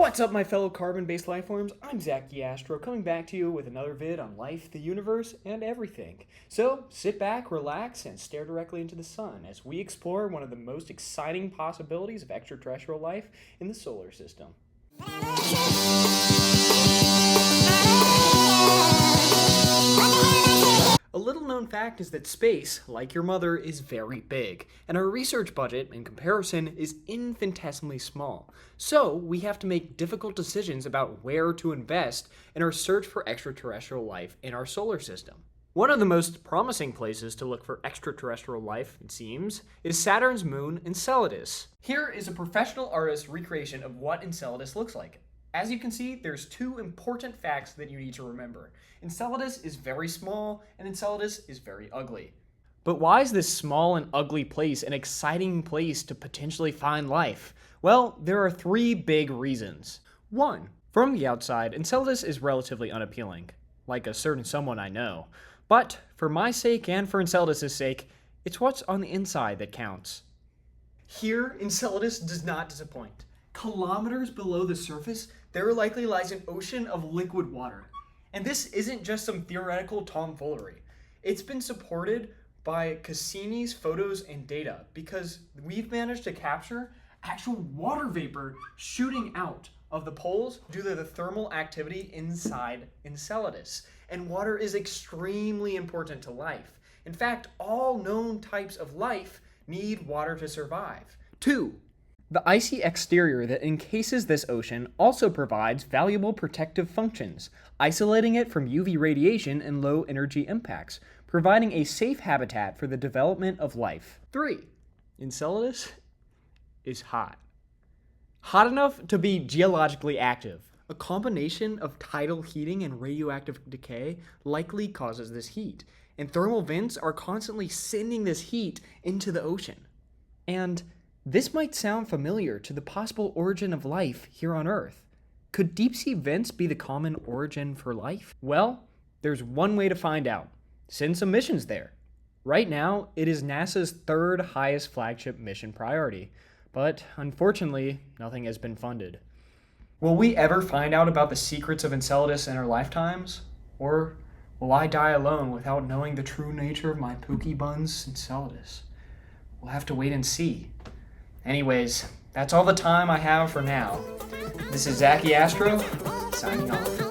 What's up, my fellow carbon-based lifeforms? I'm Zach the Astro, coming back to you with another vid on life, the universe, and everything. So, sit back, relax, and stare directly into the sun as we explore one of the most exciting possibilities of extraterrestrial life in the solar system. A little-known fact is that space, like your mother, is very big, and our research budget, in comparison, is infinitesimally small. So, we have to make difficult decisions about where to invest in our search for extraterrestrial life in our solar system. One of the most promising places to look for extraterrestrial life, it seems, is Saturn's moon, Enceladus. Here is a professional artist's recreation of what Enceladus looks like. As you can see, there's two important facts that you need to remember. Enceladus is very small, and Enceladus is very ugly. But why is this small and ugly place an exciting place to potentially find life? Well, there are three big reasons. 1. From the outside, Enceladus is relatively unappealing, like a certain someone I know. But, for my sake and for Enceladus' sake, it's what's on the inside that counts. Here, Enceladus does not disappoint. Kilometers below the surface, there likely lies an ocean of liquid water. And this isn't just some theoretical tomfoolery. It's been supported by Cassini's photos and data because we've managed to capture actual water vapor shooting out of the poles due to the thermal activity inside Enceladus. And water is extremely important to life. In fact, all known types of life need water to survive. 2. The icy exterior that encases this ocean also provides valuable protective functions, isolating it from UV radiation and low-energy impacts, providing a safe habitat for the development of life. 3. Enceladus is hot. Hot enough to be geologically active. A combination of tidal heating and radioactive decay likely causes this heat, and thermal vents are constantly sending this heat into the ocean. And this might sound familiar to the possible origin of life here on Earth. Could deep-sea vents be the common origin for life? Well, there's one way to find out. Send some missions there. Right now, it is NASA's third highest flagship mission priority, but unfortunately, nothing has been funded. Will we ever find out about the secrets of Enceladus in our lifetimes? Or will I die alone without knowing the true nature of my Pookie Buns Enceladus? We'll have to wait and see. Anyways, that's all the time I have for now. This is Zachy Astro, signing off.